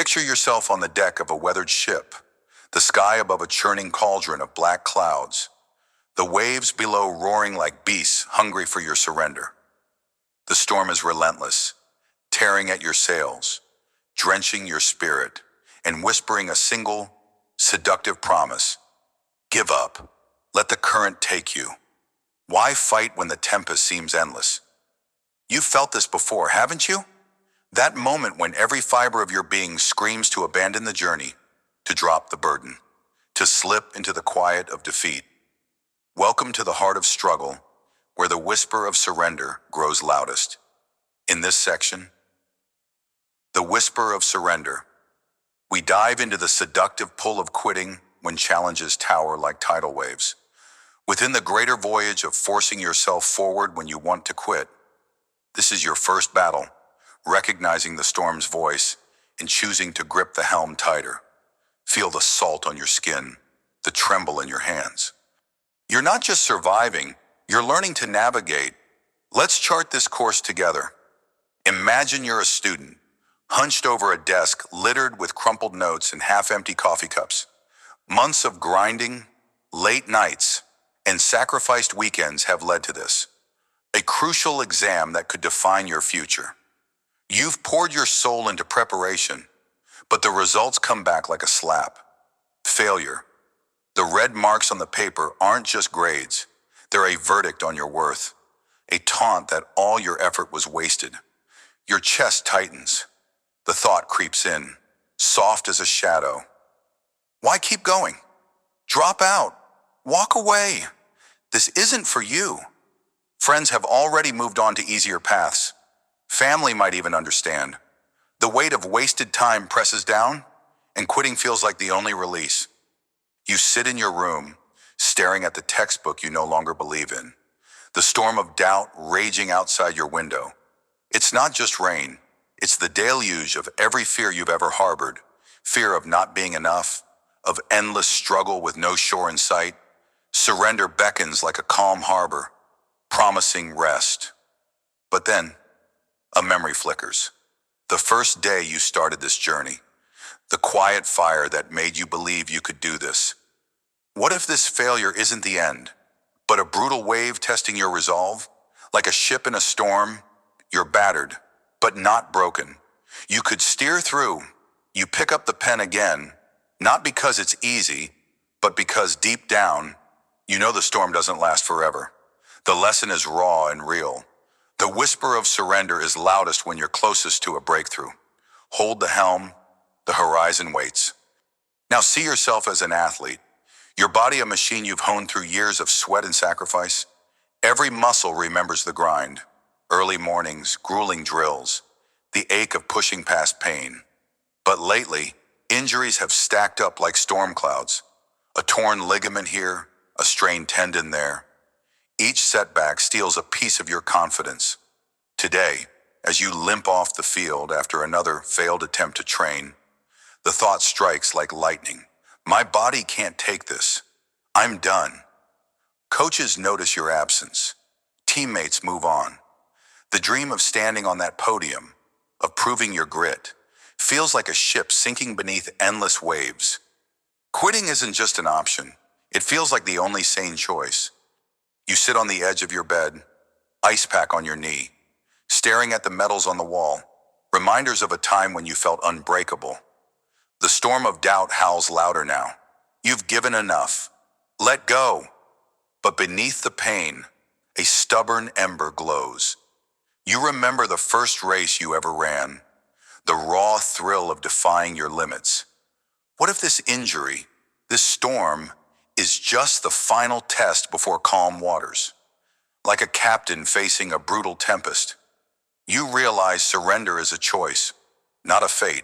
Picture yourself on the deck of a weathered ship, the sky above a churning cauldron of black clouds, the waves below roaring like beasts hungry for your surrender. The storm is relentless, tearing at your sails, drenching your spirit, and whispering a single, seductive promise. Give up. Let the current take you. Why fight when the tempest seems endless? You've felt this before, haven't you? That moment when every fiber of your being screams to abandon the journey, to drop the burden, to slip into the quiet of defeat. Welcome to the heart of struggle, where the whisper of surrender grows loudest. In this section, the whisper of surrender, we dive into the seductive pull of quitting when challenges tower like tidal waves. Within the greater voyage of forcing yourself forward when you want to quit, this is your first battle, recognizing the storm's voice and choosing to grip the helm tighter. Feel the salt on your skin, the tremble in your hands. You're not just surviving, you're learning to navigate. Let's chart this course together. Imagine you're a student, hunched over a desk littered with crumpled notes and half-empty coffee cups. Months of grinding, late nights, and sacrificed weekends have led to this. A crucial exam that could define your future. You've poured your soul into preparation, but the results come back like a slap. Failure. The red marks on the paper aren't just grades. They're a verdict on your worth. A taunt that all your effort was wasted. Your chest tightens. The thought creeps in, soft as a shadow. Why keep going? Drop out. Walk away. This isn't for you. Friends have already moved on to easier paths. Family might even understand. The weight of wasted time presses down, and quitting feels like the only release. You sit in your room, staring at the textbook you no longer believe in. The storm of doubt raging outside your window. It's not just rain. It's the deluge of every fear you've ever harbored. Fear of not being enough, of endless struggle with no shore in sight. Surrender beckons like a calm harbor, promising rest. But then, a memory flickers. The first day you started this journey. The quiet fire that made you believe you could do this. What if this failure isn't the end, but a brutal wave testing your resolve? Like a ship in a storm, you're battered, but not broken. You could steer through. You pick up the pen again, not because it's easy, but because deep down, you know the storm doesn't last forever. The lesson is raw and real. The whisper of surrender is loudest when you're closest to a breakthrough. Hold the helm, the horizon waits. Now see yourself as an athlete. Your body a machine you've honed through years of sweat and sacrifice. Every muscle remembers the grind. Early mornings, grueling drills, the ache of pushing past pain. But lately, injuries have stacked up like storm clouds. A torn ligament here, a strained tendon there. Each setback steals a piece of your confidence. Today, as you limp off the field after another failed attempt to train, the thought strikes like lightning. My body can't take this. I'm done. Coaches notice your absence. Teammates move on. The dream of standing on that podium, of proving your grit, feels like a ship sinking beneath endless waves. Quitting isn't just an option. It feels like the only sane choice. You sit on the edge of your bed, ice pack on your knee, staring at the medals on the wall, reminders of a time when you felt unbreakable. The storm of doubt howls louder now. You've given enough. Let go. But beneath the pain, a stubborn ember glows. You remember the first race you ever ran, the raw thrill of defying your limits. What if this injury, this storm, is just the final test before calm waters? Like a captain facing a brutal tempest, you realize surrender is a choice, not a fate.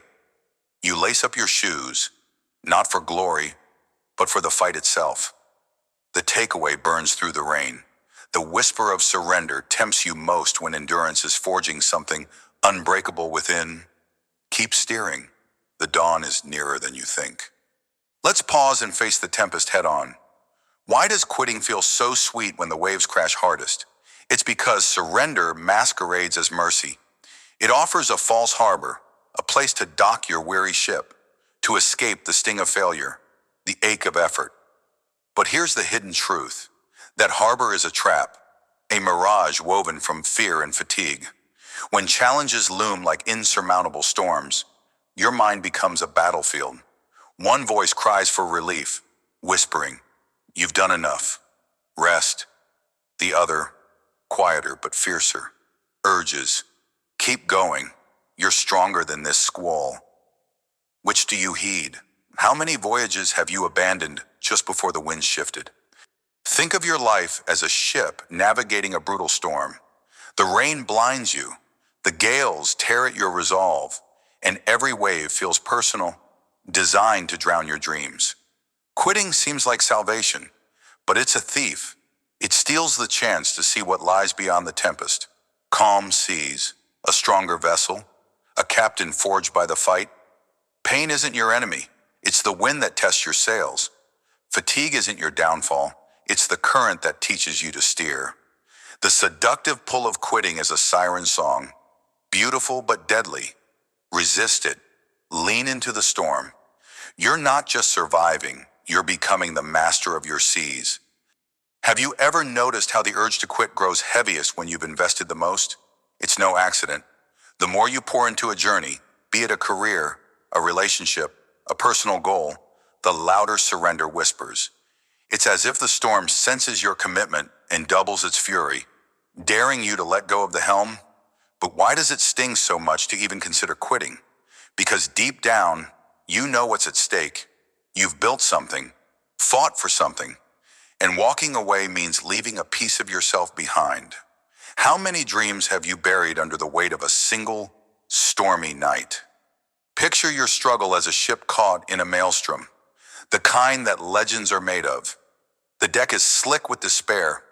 You lace up your shoes, not for glory, but for the fight itself. The takeaway burns through the rain. The whisper of surrender tempts you most when endurance is forging something unbreakable within. Keep steering. The dawn is nearer than you think. Let's pause and face the tempest head on. Why does quitting feel so sweet when the waves crash hardest? It's because surrender masquerades as mercy. It offers a false harbor, a place to dock your weary ship, to escape the sting of failure, the ache of effort. But here's the hidden truth. That harbor is a trap, a mirage woven from fear and fatigue. When challenges loom like insurmountable storms, your mind becomes a battlefield. One voice cries for relief, whispering, "You've done enough. Rest." The other, quieter but fiercer, urges, "Keep going. You're stronger than this squall." Which do you heed? How many voyages have you abandoned just before the wind shifted? Think of your life as a ship navigating a brutal storm. The rain blinds you, the gales tear at your resolve, and every wave feels personal, designed to drown your dreams. Quitting seems like salvation, but it's a thief. It steals the chance to see what lies beyond the tempest. Calm seas, a stronger vessel, a captain forged by the fight. Pain isn't your enemy. It's the wind that tests your sails. Fatigue isn't your downfall. It's the current that teaches you to steer. The seductive pull of quitting is a siren song, beautiful but deadly. Resist it. Lean into the storm. You're not just surviving, you're becoming the master of your seas. Have you ever noticed how the urge to quit grows heaviest when you've invested the most? It's no accident. The more you pour into a journey, be it a career, a relationship, a personal goal, the louder surrender whispers. It's as if the storm senses your commitment and doubles its fury, daring you to let go of the helm. But why does it sting so much to even consider quitting? Because deep down, you know what's at stake. You've built something, fought for something, and walking away means leaving a piece of yourself behind. How many dreams have you buried under the weight of a single, stormy night? Picture your struggle as a ship caught in a maelstrom, the kind that legends are made of. The deck is slick with despair,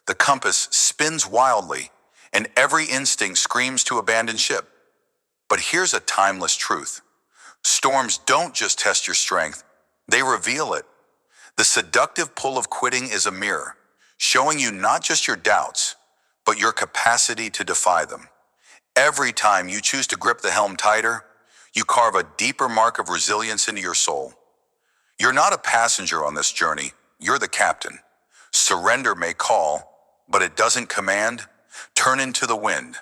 the compass spins wildly, and every instinct screams to abandon ship. But here's a timeless truth. Storms don't just test your strength, they reveal it. The seductive pull of quitting is a mirror, showing you not just your doubts, but your capacity to defy them. Every time you choose to grip the helm tighter, you carve a deeper mark of resilience into your soul. You're not a passenger on this journey, you're the captain. Surrender may call, but it doesn't command. Turn into the wind.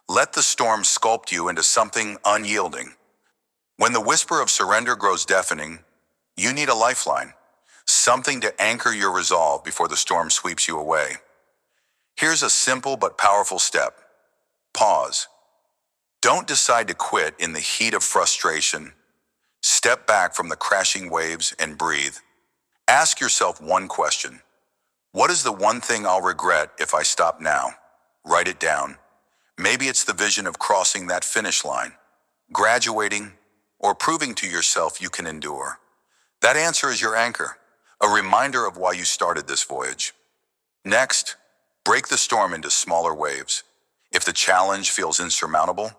Let the storm sculpt you into something unyielding. When the whisper of surrender grows deafening, you need a lifeline, something to anchor your resolve before the storm sweeps you away. Here's a simple but powerful step. Pause. Don't decide to quit in the heat of frustration. Step back from the crashing waves and breathe. Ask yourself one question. What is the one thing I'll regret if I stop now? Write it down. Maybe it's the vision of crossing that finish line, graduating, or proving to yourself you can endure. That answer is your anchor, a reminder of why you started this voyage. Next, break the storm into smaller waves. If the challenge feels insurmountable,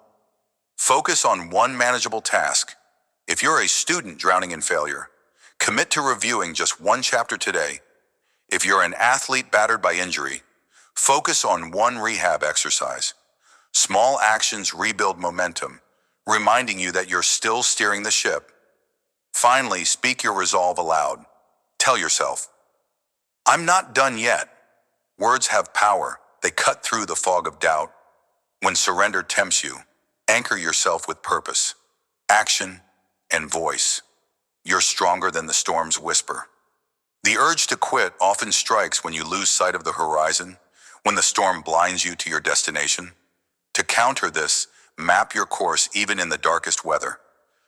focus on one manageable task. If you're a student drowning in failure, commit to reviewing just one chapter today. If you're an athlete battered by injury, focus on one rehab exercise. Small actions rebuild momentum, reminding you that you're still steering the ship. Finally, speak your resolve aloud. Tell yourself, "I'm not done yet." Words have power. They cut through the fog of doubt. When surrender tempts you, anchor yourself with purpose, action, and voice. You're stronger than the storm's whisper. The urge to quit often strikes when you lose sight of the horizon, when the storm blinds you to your destination. To counter this, map your course even in the darkest weather.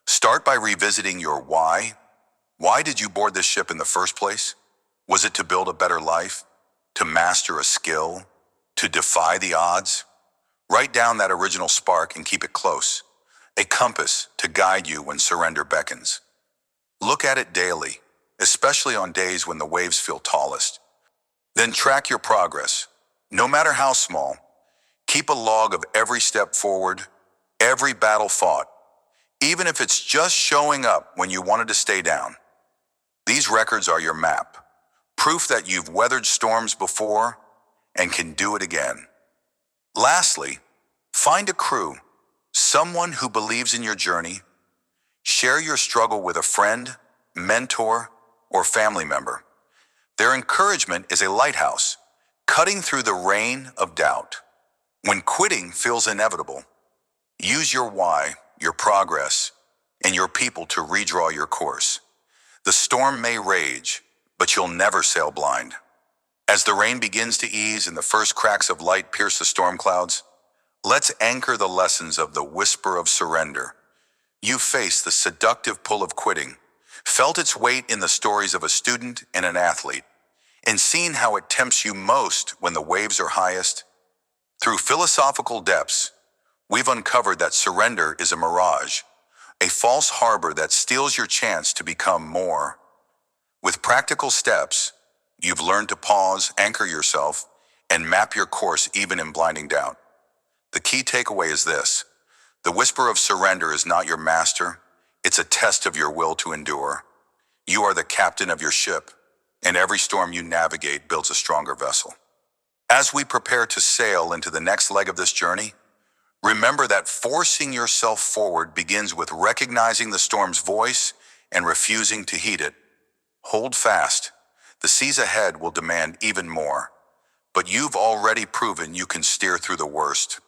Start by revisiting your why. Why did you board this ship in the first place? Was it to build a better life? To master a skill? To defy the odds? Write down that original spark and keep it close, a compass to guide you when surrender beckons. Look at it daily, especially on days when the waves feel tallest. Then track your progress, no matter how small. Keep a log of every step forward, every battle fought, even if it's just showing up when you wanted to stay down. These records are your map, proof that you've weathered storms before and can do it again. Lastly, find a crew, someone who believes in your journey. Share your struggle with a friend, mentor, or family member. Their encouragement is a lighthouse, cutting through the rain of doubt. When quitting feels inevitable, use your why, your progress, and your people to redraw your course. The storm may rage, but you'll never sail blind. As the rain begins to ease and the first cracks of light pierce the storm clouds, let's anchor the lessons of the whisper of surrender. You faced the seductive pull of quitting, felt its weight in the stories of a student and an athlete, and seen how it tempts you most when the waves are highest. Through philosophical depths, we've uncovered that surrender is a mirage, a false harbor that steals your chance to become more. With practical steps, you've learned to pause, anchor yourself, and map your course even in blinding doubt. The key takeaway is this: the whisper of surrender is not your master, it's a test of your will to endure. You are the captain of your ship, and every storm you navigate builds a stronger vessel. As we prepare to sail into the next leg of this journey, remember that forcing yourself forward begins with recognizing the storm's voice and refusing to heed it. Hold fast. The seas ahead will demand even more, but you've already proven you can steer through the worst.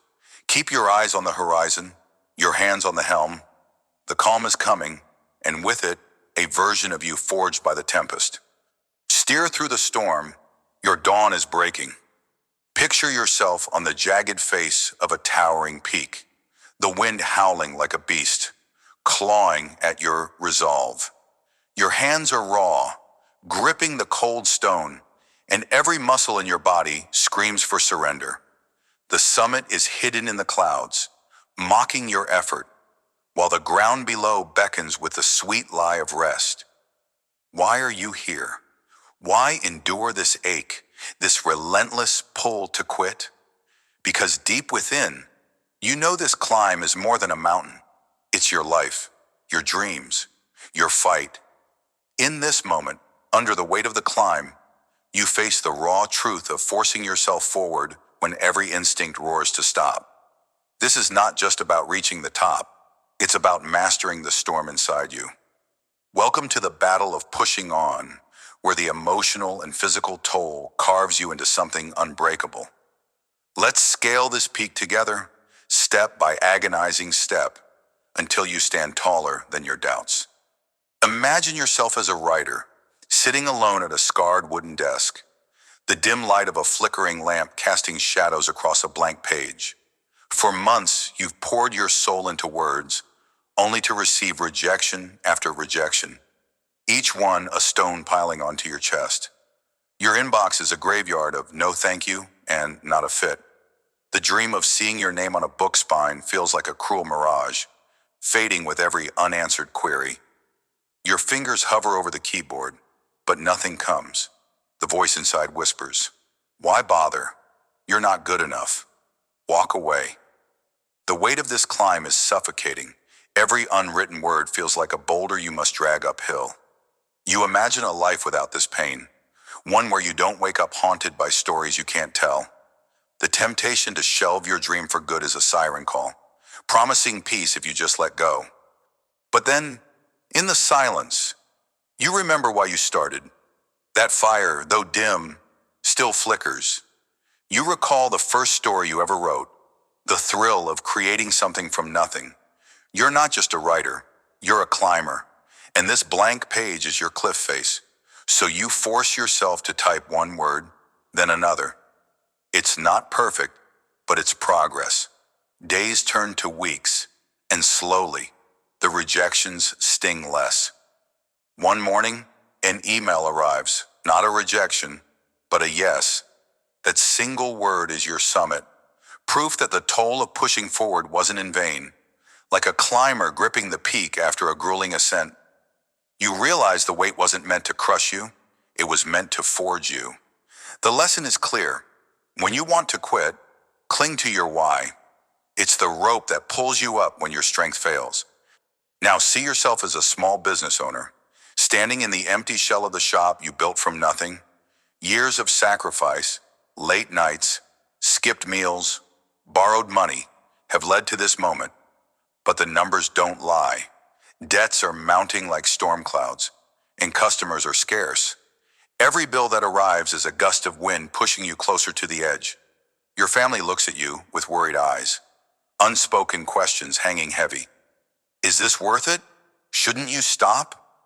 Keep your eyes on the horizon, your hands on the helm. The calm is coming, and with it, a version of you forged by the tempest. Steer through the storm, your dawn is breaking. Picture yourself on the jagged face of a towering peak, the wind howling like a beast, clawing at your resolve. Your hands are raw, gripping the cold stone, and every muscle in your body screams for surrender. The summit is hidden in the clouds, mocking your effort, while the ground below beckons with the sweet lie of rest. Why are you here? Why endure this ache, this relentless pull to quit? Because deep within, you know this climb is more than a mountain. It's your life, your dreams, your fight. In this moment, under the weight of the climb, you face the raw truth of forcing yourself forward when every instinct roars to stop. This is not just about reaching the top. It's about mastering the storm inside you. Welcome to the battle of pushing on, where the emotional and physical toll carves you into something unbreakable. Let's scale this peak together, step by agonizing step, until you stand taller than your doubts. Imagine yourself as a writer, sitting alone at a scarred wooden desk, the dim light of a flickering lamp casting shadows across a blank page. For months, you've poured your soul into words, only to receive rejection after rejection, each one a stone piling onto your chest. Your inbox is a graveyard of no thank you and not a fit. The dream of seeing your name on a book spine feels like a cruel mirage, fading with every unanswered query. Your fingers hover over the keyboard, but nothing comes. The voice inside whispers, "Why bother? You're not good enough. Walk away." The weight of this climb is suffocating. Every unwritten word feels like a boulder you must drag uphill. You imagine a life without this pain, one where you don't wake up haunted by stories you can't tell. The temptation to shelve your dream for good is a siren call, promising peace if you just let go. But then, in the silence, you remember why you started. That fire, though dim, still flickers. You recall the first story you ever wrote, the thrill of creating something from nothing. You're not just a writer, you're a climber, and this blank page is your cliff face. So you force yourself to type one word, then another. It's not perfect, but it's progress. Days turn to weeks, and slowly, the rejections sting less. One morning, an email arrives, not a rejection, but a yes. That single word is your summit, proof that the toll of pushing forward wasn't in vain. Like a climber gripping the peak after a grueling ascent, you realize the weight wasn't meant to crush you, it was meant to forge you. The lesson is clear. When you want to quit, cling to your why. It's the rope that pulls you up when your strength fails. Now see yourself as a small business owner, standing in the empty shell of the shop you built from nothing. Years of sacrifice, late nights, skipped meals, borrowed money have led to this moment. But the numbers don't lie. Debts are mounting like storm clouds, and customers are scarce. Every bill that arrives is a gust of wind pushing you closer to the edge. Your family looks at you with worried eyes, unspoken questions hanging heavy. Is this worth it? Shouldn't you stop?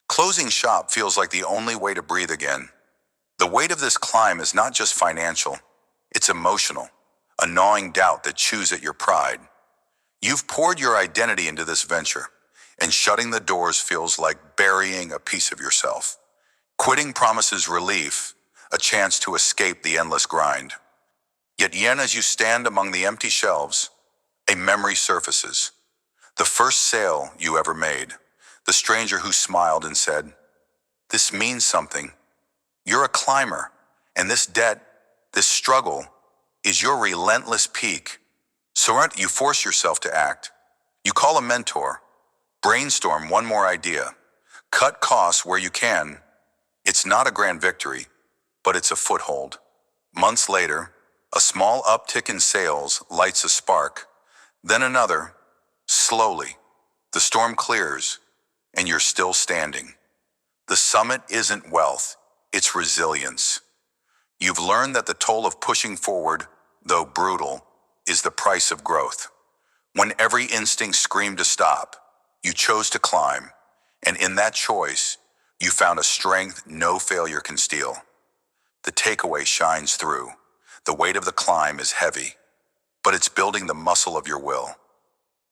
Closing shop feels like the only way to breathe again. The weight of this climb is not just financial, it's emotional, a gnawing doubt that chews at your pride. You've poured your identity into this venture, and shutting the doors feels like burying a piece of yourself. Quitting promises relief, a chance to escape the endless grind. Yet as you stand among the empty shelves, a memory surfaces. The first sale you ever made, the stranger who smiled and said, "This means something. You're a climber, and this debt, this struggle, is your relentless peak." So you force yourself to act. You call a mentor, brainstorm one more idea, cut costs where you can. It's not a grand victory, but it's a foothold. Months later, a small uptick in sales lights a spark, then another. Slowly, the storm clears, and you're still standing. The summit isn't wealth, it's resilience. You've learned that the toll of pushing forward, though brutal, is the price of growth. When every instinct screamed to stop, you chose to climb, and in that choice, you found a strength no failure can steal. The takeaway shines through. The weight of the climb is heavy, but it's building the muscle of your will.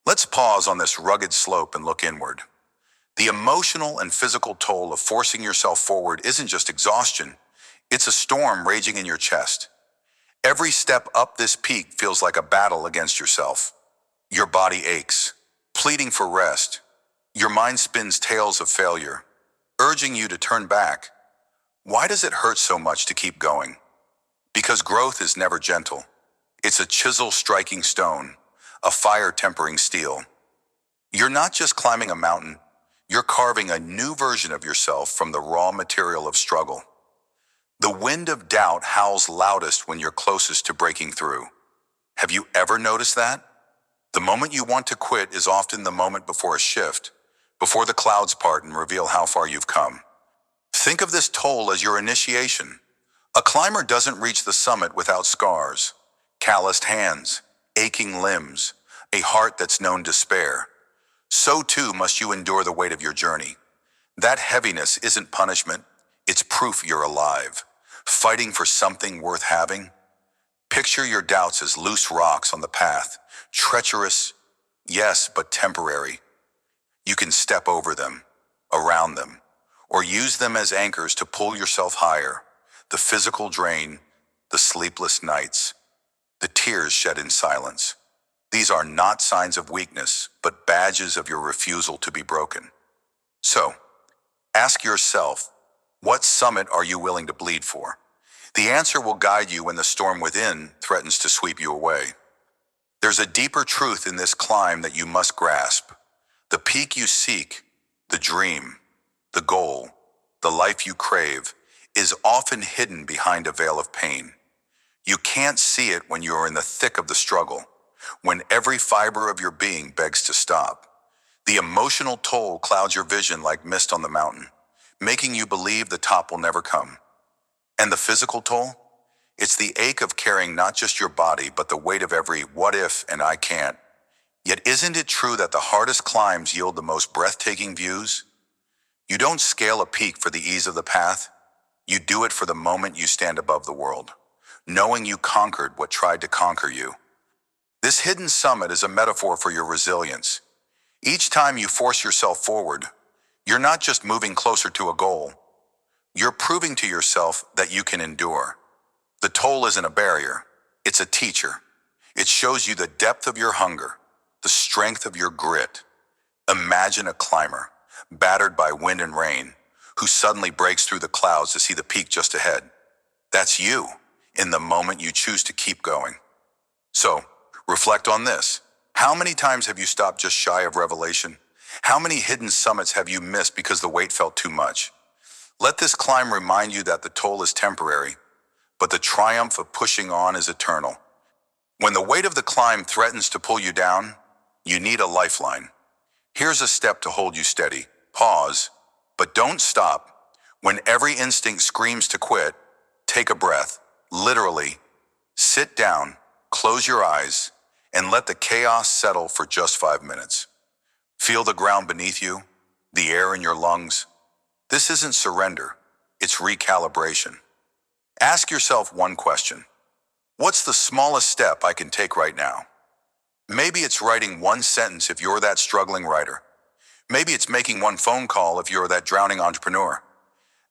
Let's pause on this rugged slope and look inward. The emotional and physical toll of forcing yourself forward isn't just exhaustion, it's a storm raging in your chest. Every step up this peak feels like a battle against yourself. Your body aches, pleading for rest. Your mind spins tales of failure, urging you to turn back. Why does it hurt so much to keep going? Because growth is never gentle. It's a chisel striking stone, a fire tempering steel. You're not just climbing a mountain, you're carving a new version of yourself from the raw material of struggle. The wind of doubt howls loudest when you're closest to breaking through. Have you ever noticed that? The moment you want to quit is often the moment before a shift, before the clouds part and reveal how far you've come. Think of this toll as your initiation. A climber doesn't reach the summit without scars, calloused hands, aching limbs, a heart that's known despair. So too must you endure the weight of your journey. That heaviness isn't punishment, it's proof you're alive, fighting for something worth having. Picture your doubts as loose rocks on the path, treacherous, yes, but temporary. You can step over them, around them, or use them as anchors to pull yourself higher. The physical drain, the sleepless nights, the tears shed in silence. These are not signs of weakness, but badges of your refusal to be broken. So, ask yourself, what summit are you willing to bleed for? The answer will guide you when the storm within threatens to sweep you away. There's a deeper truth in this climb that you must grasp. The peak you seek, the dream, the goal, the life you crave, is often hidden behind a veil of pain. You can't see it when you're in the thick of the struggle, when every fiber of your being begs to stop. The emotional toll clouds your vision like mist on the mountain, making you believe the top will never come. And the physical toll? It's the ache of carrying not just your body, but the weight of every what if and I can't. Yet isn't it true that the hardest climbs yield the most breathtaking views? You don't scale a peak for the ease of the path. You do it for the moment you stand above the world, knowing you conquered what tried to conquer you. This hidden summit is a metaphor for your resilience. Each time you force yourself forward, you're not just moving closer to a goal. You're proving to yourself that you can endure. The toll isn't a barrier, it's a teacher. It shows you the depth of your hunger, the strength of your grit. Imagine a climber, battered by wind and rain, who suddenly breaks through the clouds to see the peak just ahead. That's you, in the moment you choose to keep going. So, reflect on this. How many times have you stopped just shy of revelation? How many hidden summits have you missed because the weight felt too much? Let this climb remind you that the toll is temporary, but the triumph of pushing on is eternal. When the weight of the climb threatens to pull you down, You need a lifeline. Here's a step to hold you steady. Pause, but don't stop. When every instinct screams to quit, take a breath. Literally, sit down, close your eyes, and let the chaos settle for just 5 minutes. Feel the ground beneath you, the air in your lungs. This isn't surrender, it's recalibration. Ask yourself one question. What's the smallest step I can take right now? Maybe it's writing one sentence if you're that struggling writer. Maybe it's making one phone call if you're that drowning entrepreneur.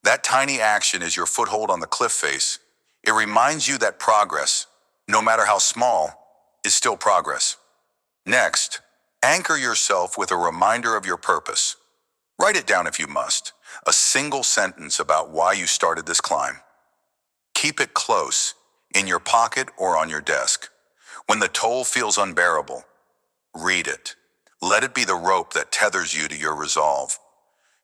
That tiny action is your foothold on the cliff face. It reminds you that progress, no matter how small, is still progress. Next, anchor yourself with a reminder of your purpose. Write it down if you must, a single sentence about why you started this climb. Keep it close, in your pocket or on your desk. When the toll feels unbearable, read it. Let it be the rope that tethers you to your resolve.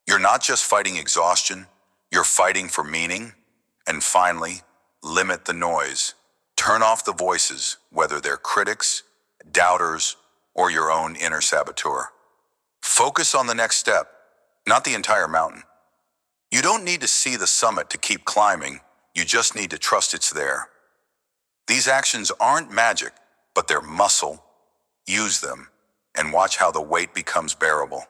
You're not just fighting exhaustion, you're fighting for meaning. And finally, limit the noise. Turn off the voices, whether they're critics, doubters, or your own inner saboteur. Focus on the next step, not the entire mountain. You don't need to see the summit to keep climbing, you just need to trust it's there. These actions aren't magic, but they're muscle. Use them, and watch how the weight becomes bearable.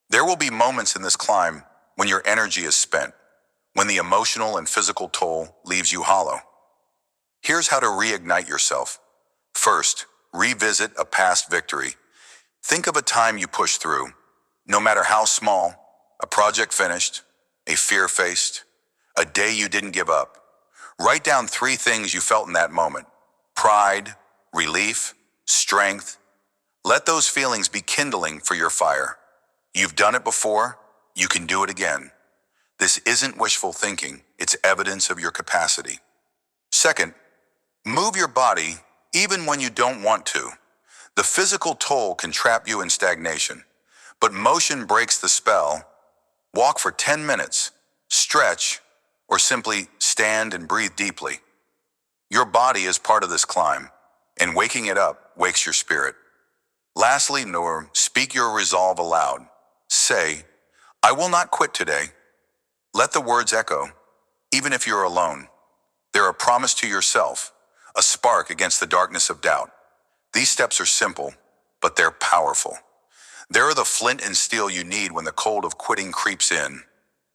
There will be moments in this climb when your energy is spent, when the emotional and physical toll leaves you hollow. Here's how to reignite yourself. First, revisit a past victory. Think of a time you pushed through, no matter how small, a project finished, a fear faced, a day you didn't give up. Write down 3 things you felt in that moment: pride, relief, strength. Let those feelings be kindling for your fire. You've done it before, you can do it again. This isn't wishful thinking, it's evidence of your capacity. Second, move your body even when you don't want to. The physical toll can trap you in stagnation, but motion breaks the spell. Walk for 10 minutes, stretch, or simply stand and breathe deeply. Your body is part of this climb, and waking it up wakes your spirit. Lastly, speak your resolve aloud. Say, I will not quit today. Let the words echo, even if you're alone. They're a promise to yourself, a spark against the darkness of doubt. These steps are simple, but they're powerful. They're the flint and steel you need when the cold of quitting creeps in.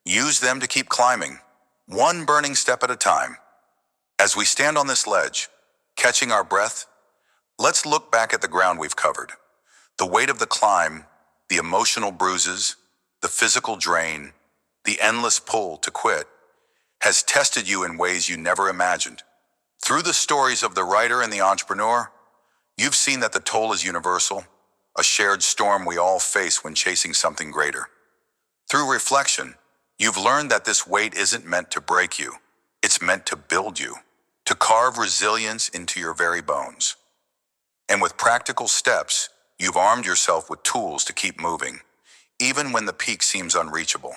Use them to keep climbing, one burning step at a time. As we stand on this ledge, catching our breath, let's look back at the ground we've covered. The weight of the climb, the emotional bruises, the physical drain, the endless pull to quit, has tested you in ways you never imagined. Through the stories of the writer and the entrepreneur, you've seen that the toll is universal, a shared storm we all face when chasing something greater. Through reflection, you've learned that this weight isn't meant to break you. It's meant to build you, to carve resilience into your very bones. And with practical steps, you've armed yourself with tools to keep moving, even when the peak seems unreachable.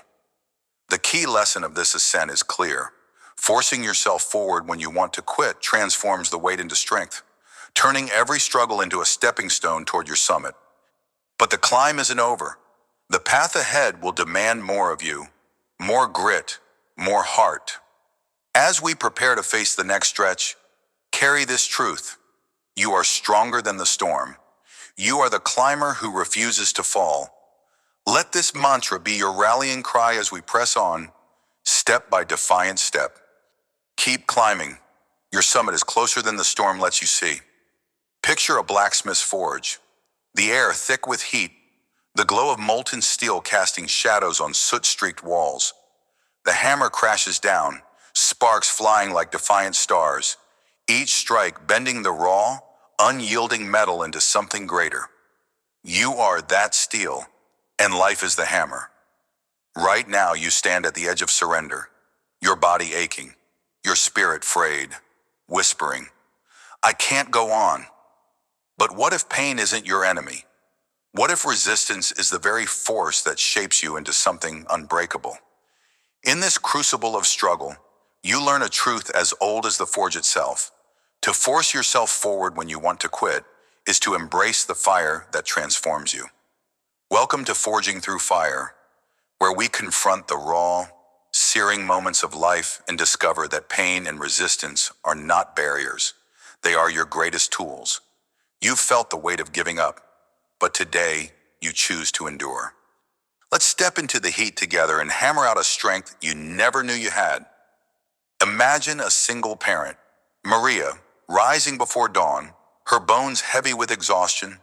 The key lesson of this ascent is clear. Forcing yourself forward when you want to quit transforms the weight into strength, turning every struggle into a stepping stone toward your summit. But the climb isn't over. The path ahead will demand more of you, more grit, more heart. As we prepare to face the next stretch, carry this truth. You are stronger than the storm. You are the climber who refuses to fall. Let this mantra be your rallying cry as we press on, step by defiant step. Keep climbing. Your summit is closer than the storm lets you see. Picture a blacksmith's forge. The air thick with heat, the glow of molten steel casting shadows on soot-streaked walls. The hammer crashes down, sparks flying like defiant stars, each strike bending the raw, unyielding metal into something greater. You are that steel, and life is the hammer. Right now you stand at the edge of surrender, your body aching, your spirit frayed, whispering, I can't go on. But what if pain isn't your enemy? What if resistance is the very force that shapes you into something unbreakable? In this crucible of struggle, you learn a truth as old as the forge itself. To force yourself forward when you want to quit is to embrace the fire that transforms you. Welcome to Forging Through Fire, where we confront the raw, searing moments of life and discover that pain and resistance are not barriers. They are your greatest tools. You've felt the weight of giving up, but today you choose to endure. Let's step into the heat together and hammer out a strength you never knew you had. Imagine a single parent, Maria, rising before dawn, her bones heavy with exhaustion.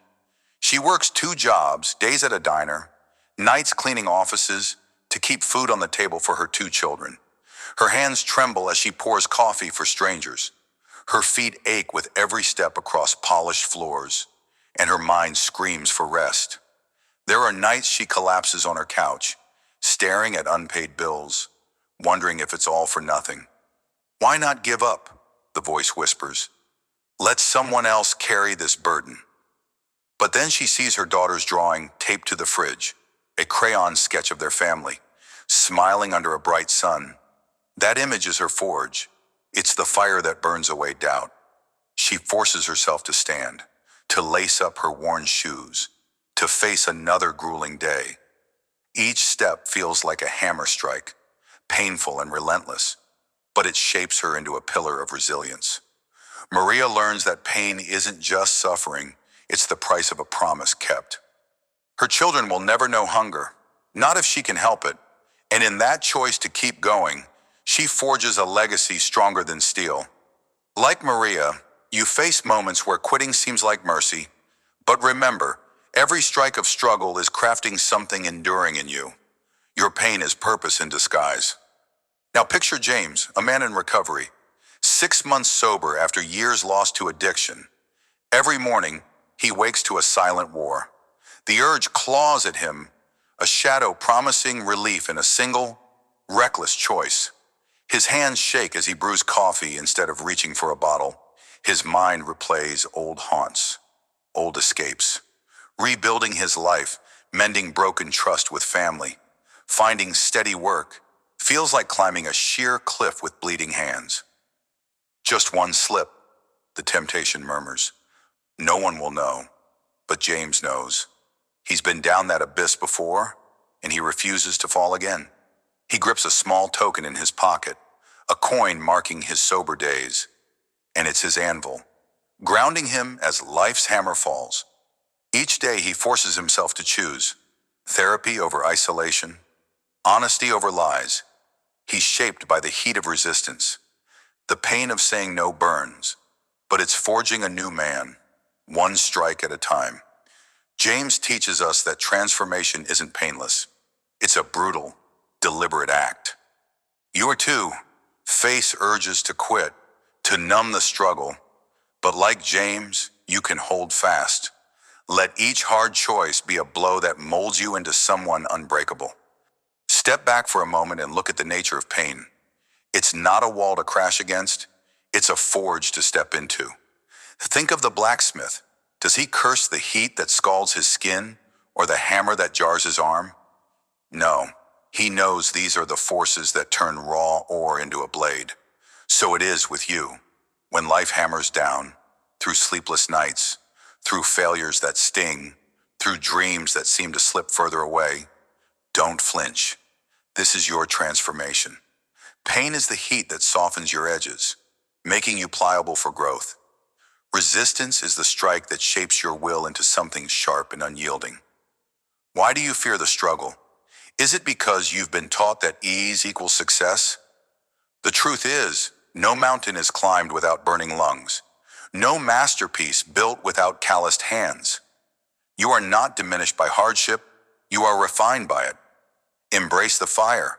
She works 2 jobs, days at a diner, nights cleaning offices, to keep food on the table for her 2 children. Her hands tremble as she pours coffee for strangers. Her feet ache with every step across polished floors, and her mind screams for rest. There are nights she collapses on her couch, staring at unpaid bills, wondering if it's all for nothing. Why not give up? The voice whispers. Let someone else carry this burden. But then she sees her daughter's drawing taped to the fridge, a crayon sketch of their family, smiling under a bright sun. That image is her forge. It's the fire that burns away doubt. She forces herself to stand, to lace up her worn shoes, to face another grueling day. Each step feels like a hammer strike, painful and relentless, but it shapes her into a pillar of resilience. Maria learns that pain isn't just suffering, it's the price of a promise kept. Her children will never know hunger, not if she can help it, and in that choice to keep going, she forges a legacy stronger than steel. Like Maria, you face moments where quitting seems like mercy, but remember, every strike of struggle is crafting something enduring in you. Your pain is purpose in disguise. Now picture James, a man in recovery, 6 months sober after years lost to addiction. Every morning, he wakes to a silent war. The urge claws at him, a shadow promising relief in a single, reckless choice. His hands shake as he brews coffee instead of reaching for a bottle. His mind replays old haunts, old escapes. Rebuilding his life, mending broken trust with family, finding steady work, feels like climbing a sheer cliff with bleeding hands. Just one slip, the temptation murmurs. No one will know, but James knows. He's been down that abyss before, and he refuses to fall again. He grips a small token in his pocket, a coin marking his sober days, and it's his anvil, grounding him as life's hammer falls. Each day he forces himself to choose therapy over isolation, honesty over lies. He's shaped by the heat of resistance. The pain of saying no burns, but it's forging a new man, one strike at a time. James teaches us that transformation isn't painless. It's a brutal, deliberate act. You too face urges to quit, to numb the struggle, but like James, you can hold fast. Let each hard choice be a blow that molds you into someone unbreakable. Step back for a moment and look at the nature of pain. It's not a wall to crash against, it's a forge to step into. Think of the blacksmith. Does he curse the heat that scalds his skin or the hammer that jars his arm? No, he knows these are the forces that turn raw ore into a blade. So it is with you. When life hammers down, through sleepless nights, through failures that sting, through dreams that seem to slip further away, don't flinch. This is your transformation. Pain is the heat that softens your edges, making you pliable for growth. Resistance is the strike that shapes your will into something sharp and unyielding. Why do you fear the struggle? Is it because you've been taught that ease equals success? The truth is, no mountain is climbed without burning lungs. No masterpiece built without calloused hands. You are not diminished by hardship, you are refined by it. Embrace the fire.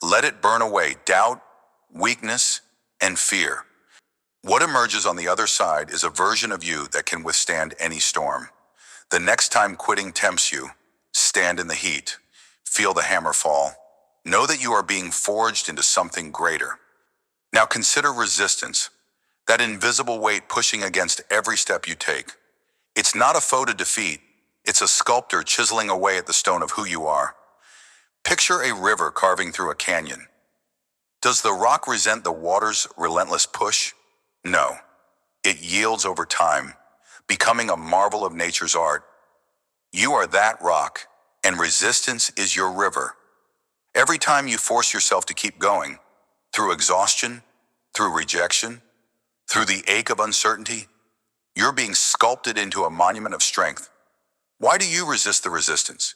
Let it burn away doubt, weakness, and fear. What emerges on the other side is a version of you that can withstand any storm. The next time quitting tempts you, stand in the heat. Feel the hammer fall. Know that you are being forged into something greater. Now consider resistance, that invisible weight pushing against every step you take. It's not a foe to defeat, it's a sculptor chiseling away at the stone of who you are. Picture a river carving through a canyon. Does the rock resent the water's relentless push? No. It yields over time, becoming a marvel of nature's art. You are that rock, and resistance is your river. Every time you force yourself to keep going, through exhaustion, through rejection, through the ache of uncertainty, you're being sculpted into a monument of strength. Why do you resist the resistance?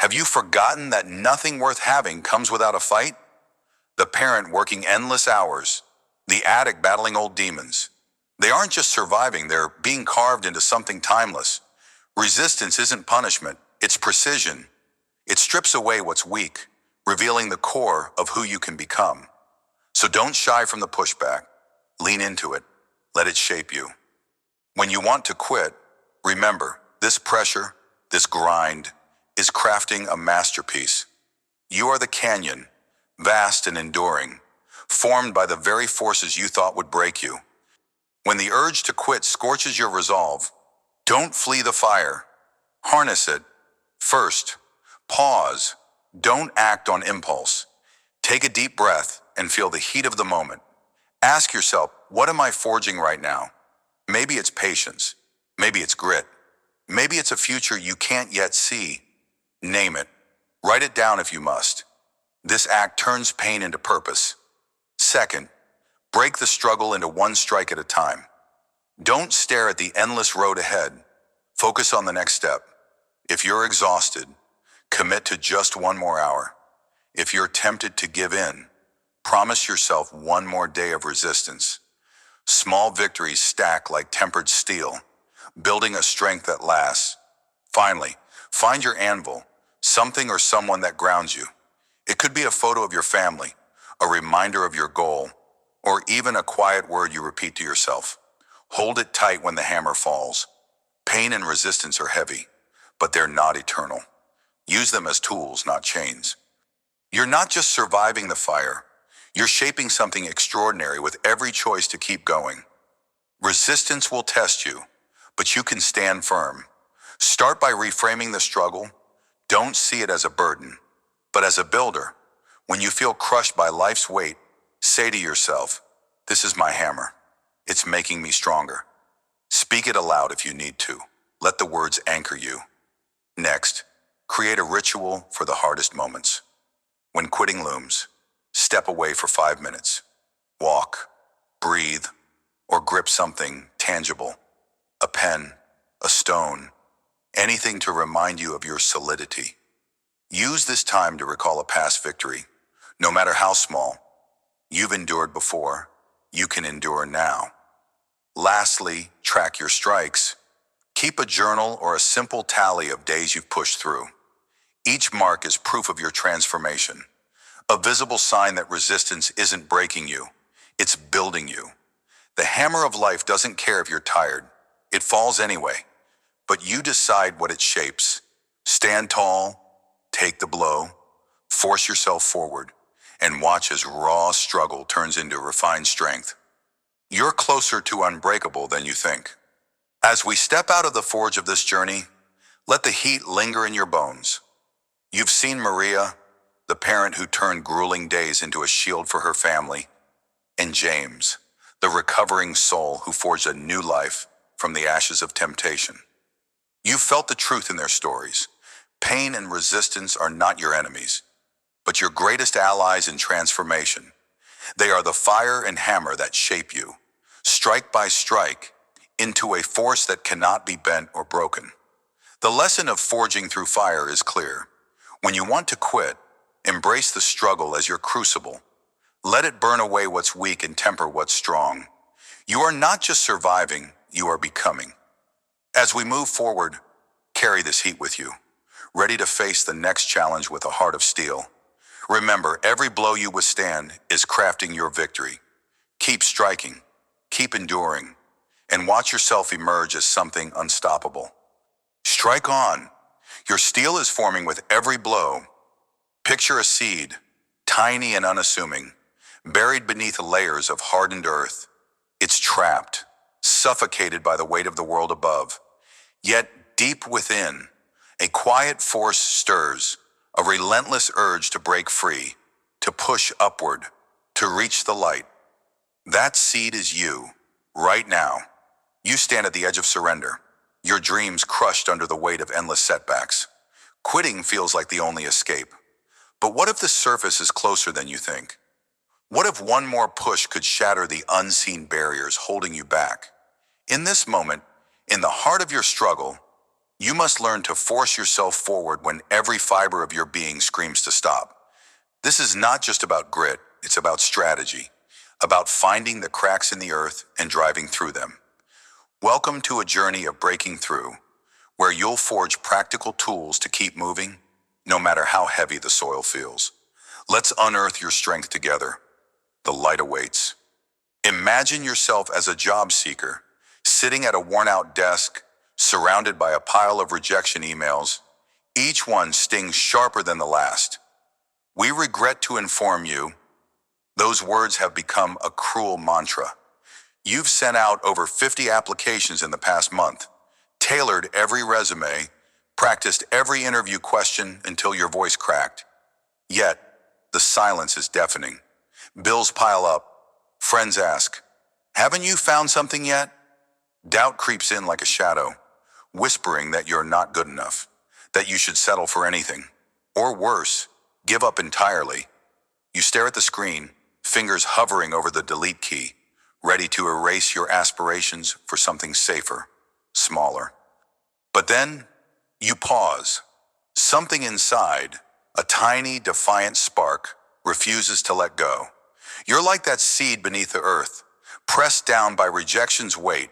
Have you forgotten that nothing worth having comes without a fight? The parent working endless hours, the addict battling old demons. They aren't just surviving, they're being carved into something timeless. Resistance isn't punishment, it's precision. It strips away what's weak, revealing the core of who you can become. So don't shy from the pushback. Lean into it. Let it shape you. When you want to quit, remember, this pressure, this grind, is crafting a masterpiece. You are the canyon, vast and enduring, formed by the very forces you thought would break you. When the urge to quit scorches your resolve, don't flee the fire. Harness it. First, pause. Don't act on impulse. Take a deep breath and feel the heat of the moment. Ask yourself, what am I forging right now? Maybe it's patience. Maybe it's grit. Maybe it's a future you can't yet see. Name it. Write it down if you must. This act turns pain into purpose. Second, break the struggle into one strike at a time. Don't stare at the endless road ahead. Focus on the next step. If you're exhausted, commit to just one more hour. If you're tempted to give in, promise yourself one more day of resistance. Small victories stack like tempered steel, building a strength that lasts. Finally, find your anvil, something or someone that grounds you. It could be a photo of your family, a reminder of your goal, or even a quiet word you repeat to yourself. Hold it tight when the hammer falls. Pain and resistance are heavy, but they're not eternal. Use them as tools, not chains. You're not just surviving the fire, you're shaping something extraordinary with every choice to keep going. Resistance will test you, but you can stand firm. Start by reframing the struggle. Don't see it as a burden, but as a builder. When you feel crushed by life's weight, say to yourself, "This is my hammer. It's making me stronger." Speak it aloud if you need to. Let the words anchor you. Next, create a ritual for the hardest moments. When quitting looms, step away for 5 minutes. Walk, breathe, or grip something tangible. A pen, a stone, anything to remind you of your solidity. Use this time to recall a past victory, no matter how small. You've endured before, you can endure now. Lastly, track your strikes. Keep a journal or a simple tally of days you've pushed through. Each mark is proof of your transformation, a visible sign that resistance isn't breaking you, it's building you. The hammer of life doesn't care if you're tired, it falls anyway, but you decide what it shapes. Stand tall, take the blow, force yourself forward, and watch as raw struggle turns into refined strength. You're closer to unbreakable than you think. As we step out of the forge of this journey, let the heat linger in your bones. You've seen Maria, the parent who turned grueling days into a shield for her family, and James, the recovering soul who forged a new life from the ashes of temptation. You've felt the truth in their stories. Pain and resistance are not your enemies, but your greatest allies in transformation. They are the fire and hammer that shape you, strike by strike, into a force that cannot be bent or broken. The lesson of forging through fire is clear. When you want to quit, embrace the struggle as your crucible. Let it burn away what's weak and temper what's strong. You are not just surviving, you are becoming. As we move forward, carry this heat with you, ready to face the next challenge with a heart of steel. Remember, every blow you withstand is crafting your victory. Keep striking, keep enduring, and watch yourself emerge as something unstoppable. Strike on. Your steel is forming with every blow. Picture a seed, tiny and unassuming, buried beneath layers of hardened earth. It's trapped, suffocated by the weight of the world above. Yet deep within, a quiet force stirs, a relentless urge to break free, to push upward, to reach the light. That seed is you, right now. You stand at the edge of surrender, your dreams crushed under the weight of endless setbacks. Quitting feels like the only escape. But what if the surface is closer than you think? What if one more push could shatter the unseen barriers holding you back? In this moment, in the heart of your struggle, you must learn to force yourself forward when every fiber of your being screams to stop. This is not just about grit, it's about strategy, about finding the cracks in the earth and driving through them. Welcome to a journey of breaking through, where you'll forge practical tools to keep moving, no matter how heavy the soil feels. Let's unearth your strength together. The light awaits. Imagine yourself as a job seeker, sitting at a worn-out desk, surrounded by a pile of rejection emails. Each one stings sharper than the last. We regret to inform you, those words have become a cruel mantra. You've sent out over 50 applications in the past month, tailored every resume, practiced every interview question until your voice cracked. Yet, the silence is deafening. Bills pile up. Friends ask, "Haven't you found something yet?" Doubt creeps in like a shadow, whispering that you're not good enough, that you should settle for anything. Or worse, give up entirely. You stare at the screen, fingers hovering over the delete key, ready to erase your aspirations for something safer, smaller. But then, you pause. Something inside, a tiny, defiant spark, refuses to let go. You're like that seed beneath the earth, pressed down by rejection's weight,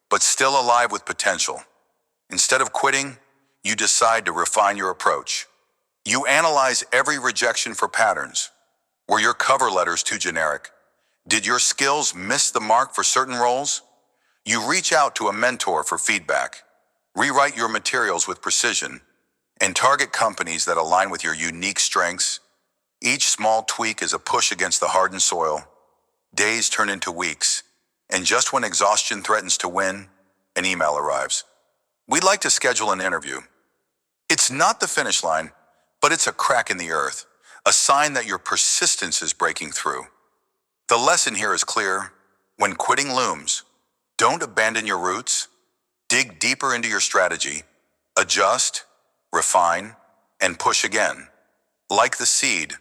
but still alive with potential. Instead of quitting, you decide to refine your approach. You analyze every rejection for patterns. Were your cover letters too generic? Did your skills miss the mark for certain roles? You reach out to a mentor for feedback, rewrite your materials with precision, and target companies that align with your unique strengths. Each small tweak is a push against the hardened soil. Days turn into weeks, and just when exhaustion threatens to win, an email arrives. "We'd like to schedule an interview." It's not the finish line, but it's a crack in the earth, a sign that your persistence is breaking through. The lesson here is clear. When quitting looms, don't abandon your roots. Dig deeper into your strategy, adjust, refine, and push again. Like the seed,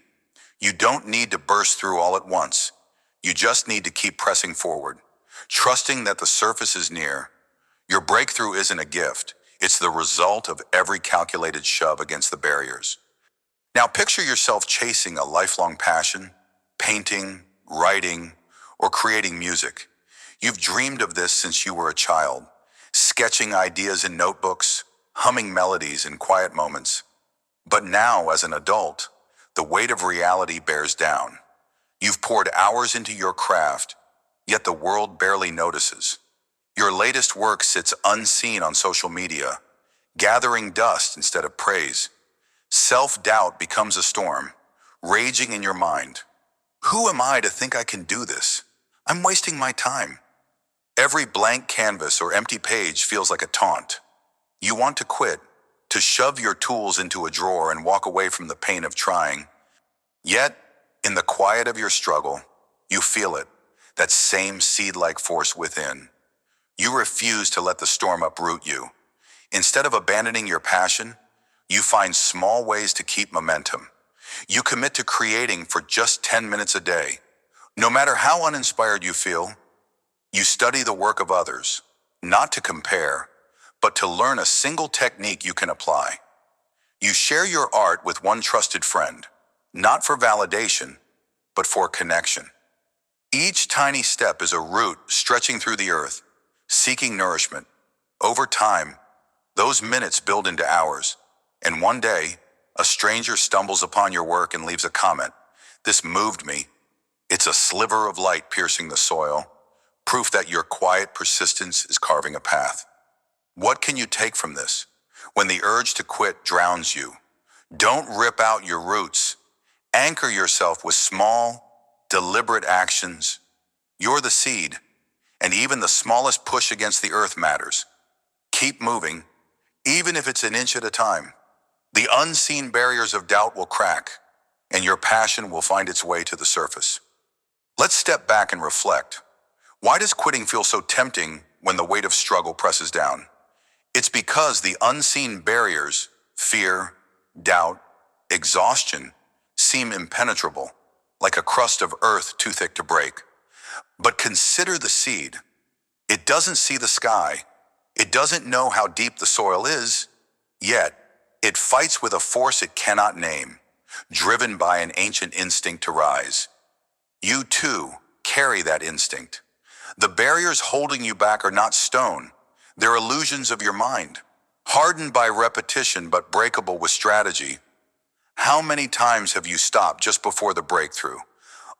you don't need to burst through all at once. You just need to keep pressing forward, trusting that the surface is near. Your breakthrough isn't a gift. It's the result of every calculated shove against the barriers. Now picture yourself chasing a lifelong passion, painting, writing, or creating music. You've dreamed of this since you were a child, sketching ideas in notebooks, humming melodies in quiet moments. But now, as an adult, the weight of reality bears down. You've poured hours into your craft, yet the world barely notices. Your latest work sits unseen on social media, gathering dust instead of praise. Self-doubt becomes a storm, raging in your mind. Who am I to think I can do this? I'm wasting my time. Every blank canvas or empty page feels like a taunt. You want to quit, to shove your tools into a drawer and walk away from the pain of trying. Yet, in the quiet of your struggle, you feel it, that same seed-like force within. You refuse to let the storm uproot you. Instead of abandoning your passion, you find small ways to keep momentum. You commit to creating for just 10 minutes a day. No matter how uninspired you feel, you study the work of others, not to compare, but to learn a single technique you can apply. You share your art with one trusted friend, not for validation, but for connection. Each tiny step is a root stretching through the earth, seeking nourishment. Over time, those minutes build into hours, and one day, a stranger stumbles upon your work and leaves a comment. "This moved me." It's a sliver of light piercing the soil, proof that your quiet persistence is carving a path. What can you take from this? When the urge to quit drowns you, don't rip out your roots. Anchor yourself with small, deliberate actions. You're the seed, and even the smallest push against the earth matters. Keep moving, even if it's an inch at a time. The unseen barriers of doubt will crack, and your passion will find its way to the surface. Let's step back and reflect. Why does quitting feel so tempting when the weight of struggle presses down? It's because the unseen barriers, fear, doubt, exhaustion, seem impenetrable, like a crust of earth too thick to break. But consider the seed. It doesn't see the sky. It doesn't know how deep the soil is, yet it fights with a force it cannot name, driven by an ancient instinct to rise. You too carry that instinct. The barriers holding you back are not stone. They're illusions of your mind, hardened by repetition but breakable with strategy. How many times have you stopped just before the breakthrough,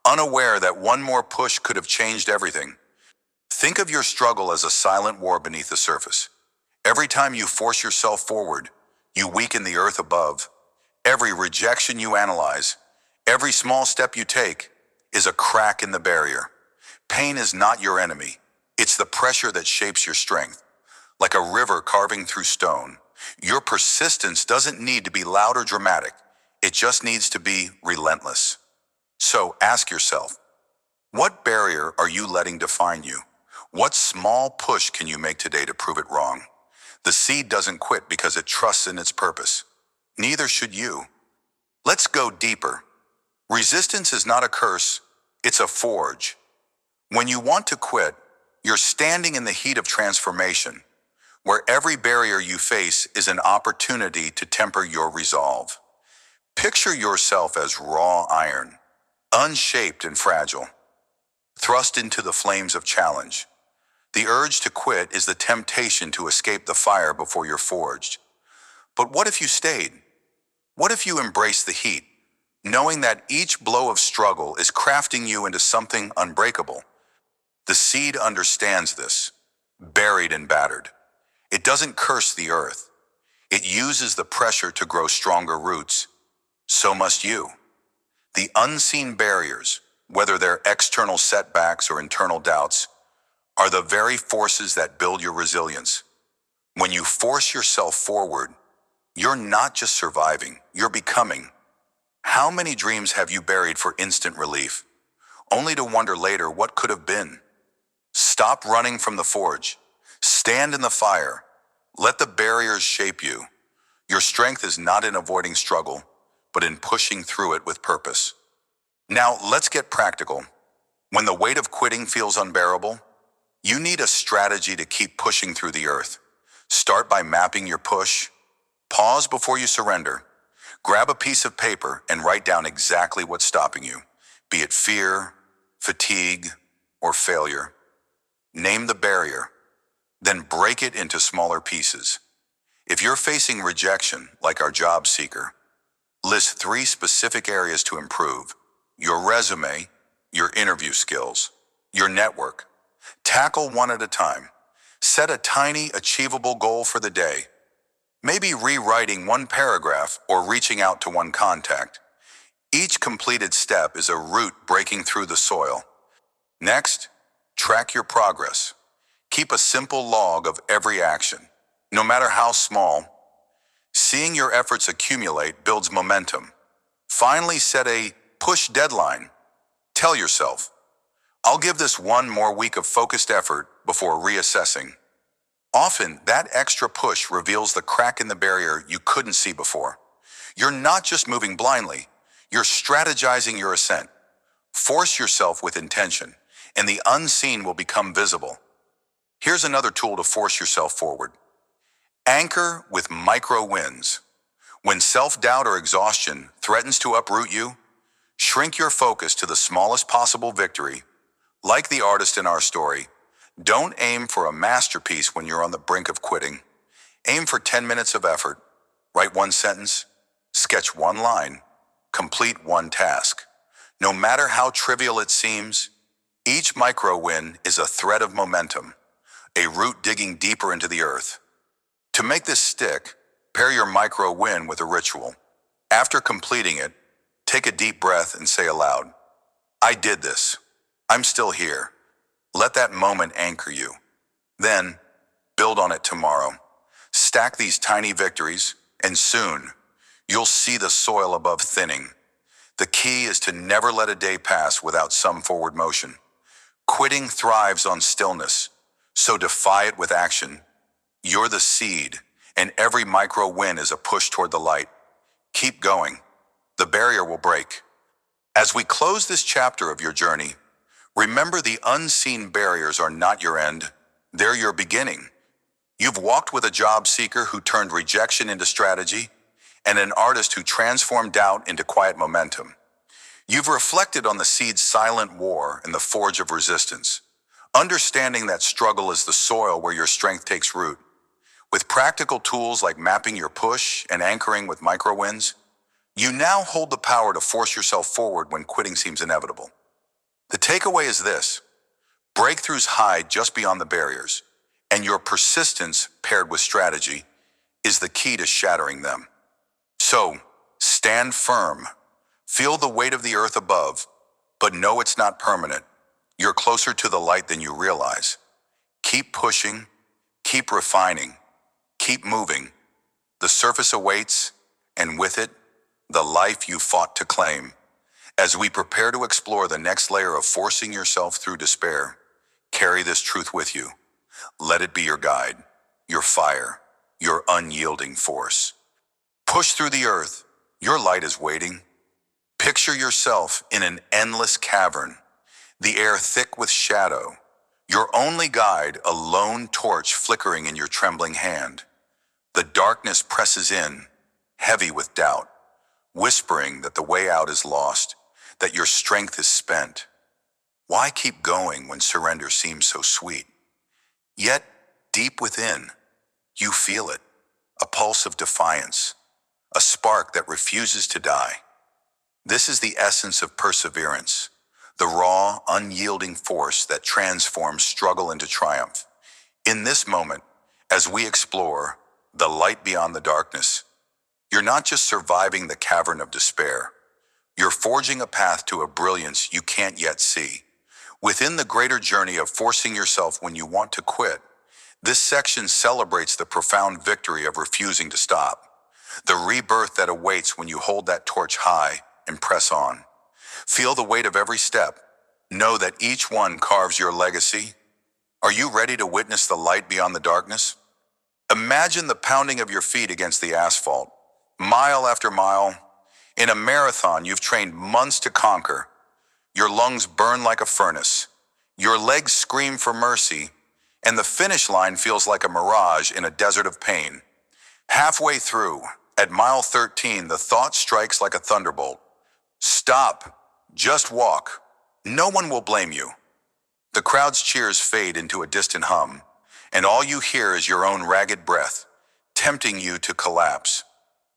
unaware that one more push could have changed everything? Think of your struggle as a silent war beneath the surface. Every time you force yourself forward, you weaken the earth above. Every rejection you analyze, every small step you take, is a crack in the barrier. Pain is not your enemy. It's the pressure that shapes your strength. Like a river carving through stone, your persistence doesn't need to be loud or dramatic. It just needs to be relentless. So ask yourself, what barrier are you letting define you? What small push can you make today to prove it wrong? The seed doesn't quit because it trusts in its purpose. Neither should you. Let's go deeper. Resistance is not a curse, it's a forge. When you want to quit, you're standing in the heat of transformation, where every barrier you face is an opportunity to temper your resolve. Picture yourself as raw iron, unshaped and fragile, thrust into the flames of challenge. The urge to quit is the temptation to escape the fire before you're forged. But what if you stayed? What if you embraced the heat, knowing that each blow of struggle is crafting you into something unbreakable? The seed understands this, buried and battered. It doesn't curse the earth. It uses the pressure to grow stronger roots. So must you. The unseen barriers, whether they're external setbacks or internal doubts, are the very forces that build your resilience. When you force yourself forward, you're not just surviving, you're becoming. How many dreams have you buried for instant relief, only to wonder later what could have been? Stop running from the forge. Stand in the fire. Let the barriers shape you. Your strength is not in avoiding struggle, but in pushing through it with purpose. Now, let's get practical. When the weight of quitting feels unbearable, you need a strategy to keep pushing through the earth. Start by mapping your push. Pause before you surrender. Grab a piece of paper and write down exactly what's stopping you, be it fear, fatigue, or failure. Name the barrier, then break it into smaller pieces. If you're facing rejection, like our job seeker, list 3 specific areas to improve: your resume, your interview skills, your network. Tackle one at a time. Set a tiny, achievable goal for the day. Maybe rewriting 1 paragraph or reaching out to 1 contact. Each completed step is a root breaking through the soil. Next, track your progress. Keep a simple log of every action, no matter how small. Seeing your efforts accumulate builds momentum. Finally, set a push deadline. Tell yourself, I'll give this 1 more week of focused effort before reassessing. Often, that extra push reveals the crack in the barrier you couldn't see before. You're not just moving blindly, you're strategizing your ascent. Force yourself with intention, and the unseen will become visible. Here's another tool to force yourself forward. Anchor with micro wins. When self-doubt or exhaustion threatens to uproot you, shrink your focus to the smallest possible victory. Like the artist in our story, don't aim for a masterpiece when you're on the brink of quitting. Aim for 10 minutes of effort. Write 1 sentence, sketch 1 line, complete 1 task. No matter how trivial it seems, each micro win is a thread of momentum, a root digging deeper into the earth. To make this stick, pair your micro win with a ritual. After completing it, take a deep breath and say aloud, I did this. I'm still here. Let that moment anchor you. Then, build on it tomorrow. Stack these tiny victories, and soon, you'll see the soil above thinning. The key is to never let a day pass without some forward motion. Quitting thrives on stillness, so defy it with action. You're the seed, and every micro win is a push toward the light. Keep going. The barrier will break. As we close this chapter of your journey, remember the unseen barriers are not your end, they're your beginning. You've walked with a job seeker who turned rejection into strategy, and an artist who transformed doubt into quiet momentum. You've reflected on the seed's silent war in the forge of resistance, understanding that struggle is the soil where your strength takes root. With practical tools like mapping your push and anchoring with micro wins, you now hold the power to force yourself forward when quitting seems inevitable. The takeaway is this: breakthroughs hide just beyond the barriers, and your persistence, paired with strategy, is the key to shattering them. So, stand firm. Feel the weight of the earth above, but know it's not permanent. You're closer to the light than you realize. Keep pushing, keep refining, keep moving. The surface awaits, and with it, the life you fought to claim. As we prepare to explore the next layer of forcing yourself through despair, carry this truth with you. Let it be your guide, your fire, your unyielding force. Push through the earth. Your light is waiting. Picture yourself in an endless cavern, the air thick with shadow, your only guide a lone torch flickering in your trembling hand. The darkness presses in, heavy with doubt, whispering that the way out is lost, that your strength is spent. Why keep going when surrender seems so sweet? Yet, deep within, you feel it, a pulse of defiance, a spark that refuses to die. This is the essence of perseverance, the raw, unyielding force that transforms struggle into triumph. In this moment, as we explore the light beyond the darkness, you're not just surviving the cavern of despair. You're forging a path to a brilliance you can't yet see. Within the greater journey of forcing yourself when you want to quit, this section celebrates the profound victory of refusing to stop, the rebirth that awaits when you hold that torch high and press on. Feel the weight of every step. Know that each one carves your legacy. Are you ready to witness the light beyond the darkness? Imagine the pounding of your feet against the asphalt, mile after mile. In a marathon you've trained months to conquer. Your lungs burn like a furnace. Your legs scream for mercy, and the finish line feels like a mirage in a desert of pain. Halfway through, at mile 13, the thought strikes like a thunderbolt. Stop. Just walk. No one will blame you. The crowd's cheers fade into a distant hum, and all you hear is your own ragged breath, tempting you to collapse.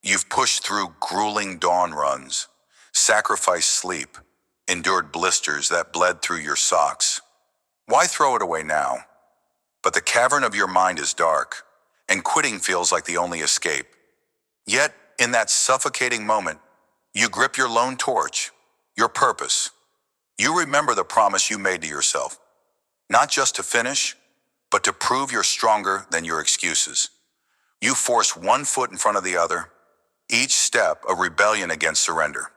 You've pushed through grueling dawn runs, sacrificed sleep, endured blisters that bled through your socks. Why throw it away now? But the cavern of your mind is dark, and quitting feels like the only escape. Yet, in that suffocating moment, you grip your lone torch, your purpose. You remember the promise you made to yourself, not just to finish, but to prove you're stronger than your excuses. You force one foot in front of the other, each step a rebellion against surrender.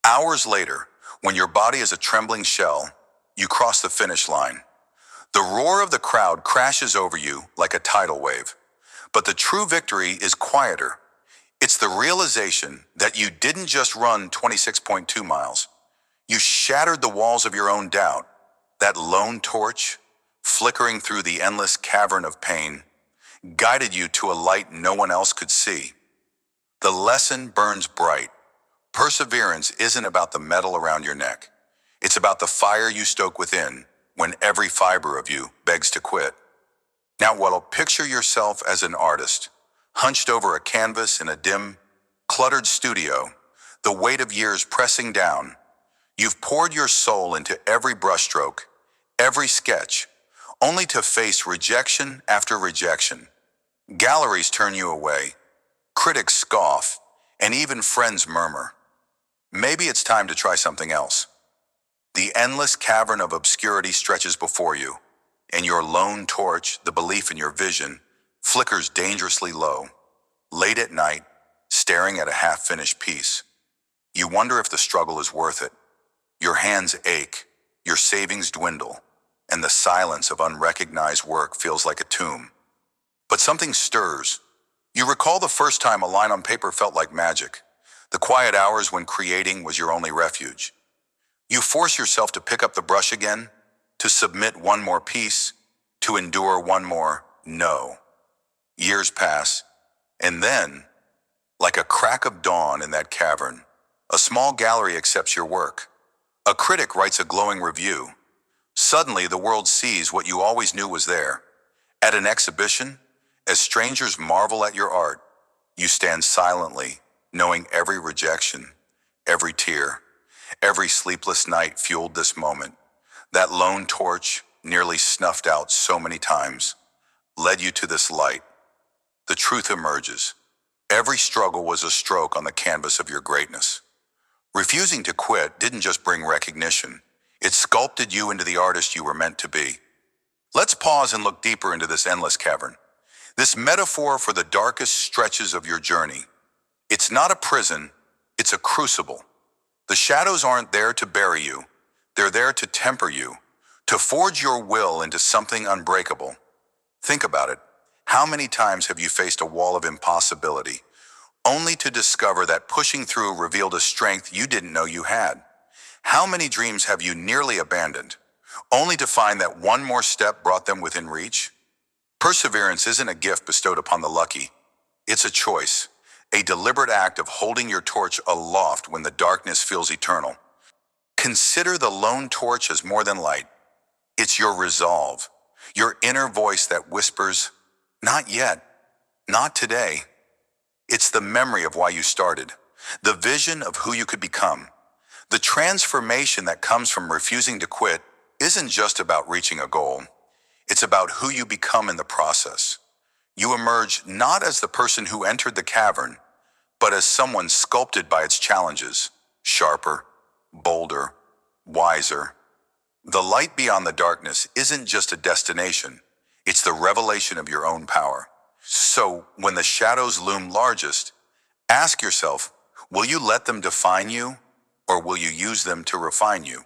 Hours later, when your body is a trembling shell, you cross the finish line. The roar of the crowd crashes over you like a tidal wave. But the true victory is quieter. It's the realization that you didn't just run 26.2 miles. You shattered the walls of your own doubt. That lone torch, flickering through the endless cavern of pain, guided you to a light no one else could see. The lesson burns bright. Perseverance isn't about the metal around your neck. It's about the fire you stoke within when every fiber of you begs to quit. Now, picture yourself as an artist, hunched over a canvas in a dim, cluttered studio, the weight of years pressing down. You've poured your soul into every brushstroke, every sketch, only to face rejection after rejection. Galleries turn you away, critics scoff, and even friends murmur. Maybe it's time to try something else. The endless cavern of obscurity stretches before you, and your lone torch, the belief in your vision, flickers dangerously low. Late at night, staring at a half-finished piece, you wonder if the struggle is worth it. Your hands ache, your savings dwindle, and the silence of unrecognized work feels like a tomb. But something stirs. You recall the first time a line on paper felt like magic, the quiet hours when creating was your only refuge. You force yourself to pick up the brush again, to submit one more piece, to endure one more no. Years pass, and then, like a crack of dawn in that cavern, a small gallery accepts your work. A critic writes a glowing review. Suddenly, the world sees what you always knew was there. At an exhibition, as strangers marvel at your art, you stand silently, knowing every rejection, every tear, every sleepless night fueled this moment. That lone torch, nearly snuffed out so many times, led you to this light. The truth emerges. Every struggle was a stroke on the canvas of your greatness. Refusing to quit didn't just bring recognition, it sculpted you into the artist you were meant to be. Let's pause and look deeper into this endless cavern. This metaphor for the darkest stretches of your journey. It's not a prison, it's a crucible. The shadows aren't there to bury you, they're there to temper you, to forge your will into something unbreakable. Think about it. How many times have you faced a wall of impossibility, only to discover that pushing through revealed a strength you didn't know you had? How many dreams have you nearly abandoned, only to find that one more step brought them within reach? Perseverance isn't a gift bestowed upon the lucky. It's a choice, a deliberate act of holding your torch aloft when the darkness feels eternal. Consider the lone torch as more than light. It's your resolve, your inner voice that whispers, "Not yet, not today." It's the memory of why you started, the vision of who you could become. The transformation that comes from refusing to quit isn't just about reaching a goal. It's about who you become in the process. You emerge not as the person who entered the cavern, but as someone sculpted by its challenges, sharper, bolder, wiser. The light beyond the darkness isn't just a destination, it's the revelation of your own power. So, when the shadows loom largest, ask yourself, will you let them define you, or will you use them to refine you?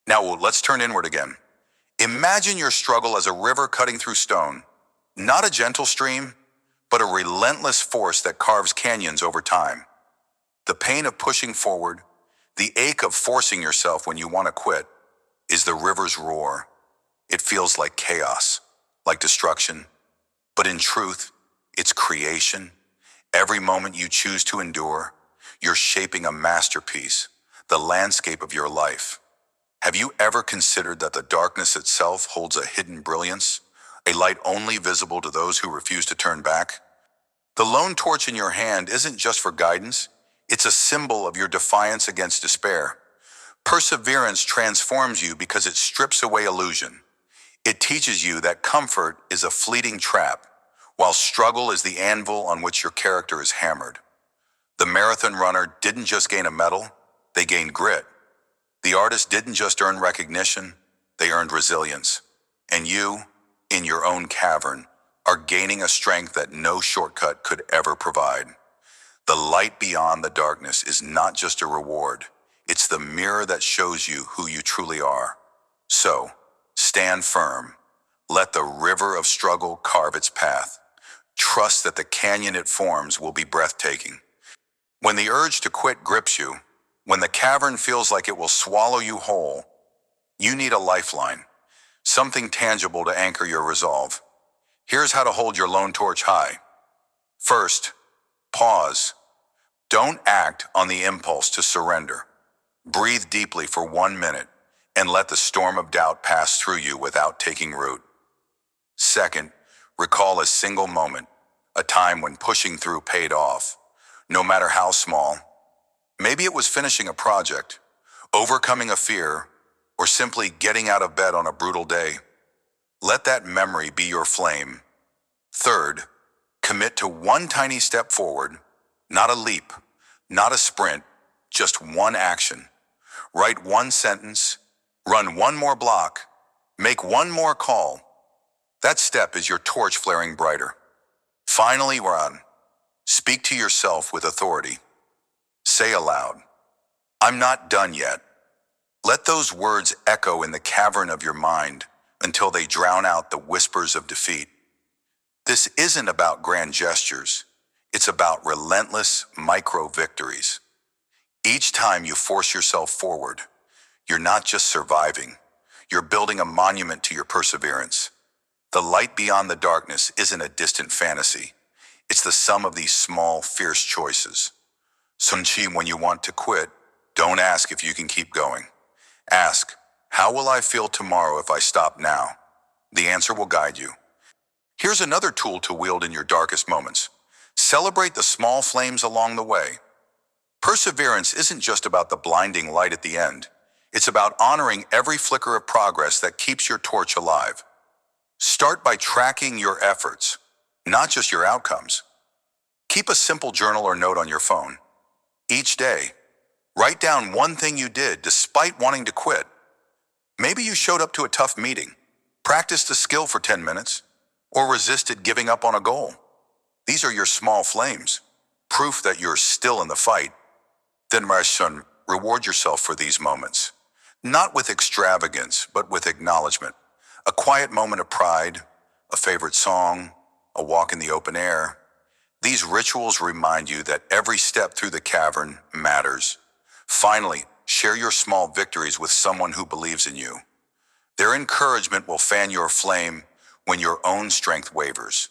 Now, let's turn inward again. Imagine your struggle as a river cutting through stone, not a gentle stream, but a relentless force that carves canyons over time. The pain of pushing forward, the ache of forcing yourself when you want to quit, is the river's roar. It feels like chaos, like destruction, but in truth, it's creation. Every moment you choose to endure, you're shaping a masterpiece, the landscape of your life. Have you ever considered that the darkness itself holds a hidden brilliance, a light only visible to those who refuse to turn back? The lone torch in your hand isn't just for guidance, it's a symbol of your defiance against despair. Perseverance transforms you because it strips away illusion. It teaches you that comfort is a fleeting trap, while struggle is the anvil on which your character is hammered. The marathon runner didn't just gain a medal, they gained grit. The artist didn't just earn recognition, they earned resilience. And you, in your own cavern, are gaining a strength that no shortcut could ever provide. The light beyond the darkness is not just a reward, it's the mirror that shows you who you truly are. So, stand firm. Let the river of struggle carve its path. Trust that the canyon it forms will be breathtaking. When the urge to quit grips you, when the cavern feels like it will swallow you whole, you need a lifeline, something tangible to anchor your resolve. Here's how to hold your lone torch high. First, pause. Don't act on the impulse to surrender. Breathe deeply for 1 minute and let the storm of doubt pass through you without taking root. Second, recall a single moment, a time when pushing through paid off, no matter how small. Maybe it was finishing a project, overcoming a fear, or simply getting out of bed on a brutal day. Let that memory be your flame. Third, commit to one tiny step forward, not a leap, not a sprint, just one action. Write one sentence, run one more block, make one more call. That step is your torch flaring brighter. Finally, run. Speak to yourself with authority. Say aloud, "I'm not done yet." Let those words echo in the cavern of your mind until they drown out the whispers of defeat. This isn't about grand gestures. It's about relentless micro-victories. Each time you force yourself forward, you're not just surviving, you're building a monument to your perseverance. The light beyond the darkness isn't a distant fantasy. It's the sum of these small, fierce choices. Sun Chi, when you want to quit, don't ask if you can keep going. Ask, how will I feel tomorrow if I stop now? The answer will guide you. Here's another tool to wield in your darkest moments. Celebrate the small flames along the way. Perseverance isn't just about the blinding light at the end. It's about honoring every flicker of progress that keeps your torch alive. Start by tracking your efforts, not just your outcomes. Keep a simple journal or note on your phone. Each day, write down one thing you did despite wanting to quit. Maybe you showed up to a tough meeting, practiced a skill for 10 minutes, or resisted giving up on a goal. These are your small flames, proof that you're still in the fight. Then, my son, reward yourself for these moments, not with extravagance, but with acknowledgement. A quiet moment of pride, a favorite song, a walk in the open air. These rituals remind you that every step through the cavern matters. Finally, share your small victories with someone who believes in you. Their encouragement will fan your flame when your own strength wavers.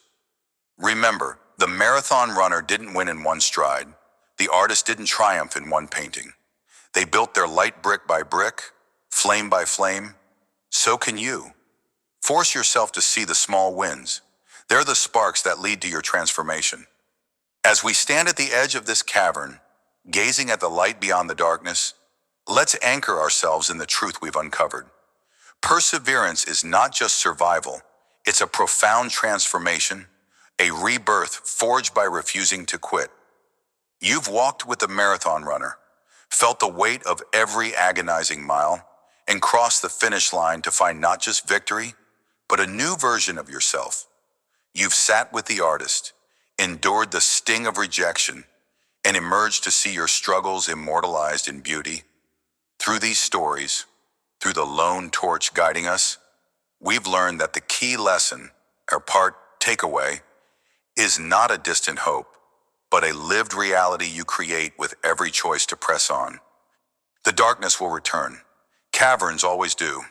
Remember, the marathon runner didn't win in one stride. The artist didn't triumph in one painting. They built their light brick by brick, flame by flame. So can you. Force yourself to see the small wins. They're the sparks that lead to your transformation. As we stand at the edge of this cavern, gazing at the light beyond the darkness, let's anchor ourselves in the truth we've uncovered. Perseverance is not just survival, it's a profound transformation, a rebirth forged by refusing to quit. You've walked with the marathon runner, felt the weight of every agonizing mile, and crossed the finish line to find not just victory, but a new version of yourself. You've sat with the artist, endured the sting of rejection, and emerged to see your struggles immortalized in beauty. Through these stories, through the lone torch guiding us, we've learned that the key lesson, or part takeaway, is not a distant hope, but a lived reality you create with every choice to press on. The darkness will return. Caverns always do.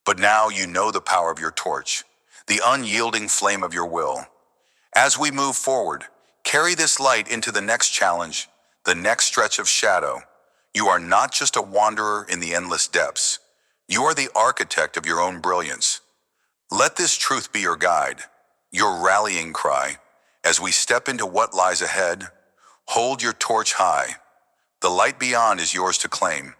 But now you know the power of your torch, the unyielding flame of your will. As we move forward, carry this light into the next challenge, the next stretch of shadow. You are not just a wanderer in the endless depths. You are the architect of your own brilliance. Let this truth be your guide, your rallying cry. As we step into what lies ahead, hold your torch high. The light beyond is yours to claim.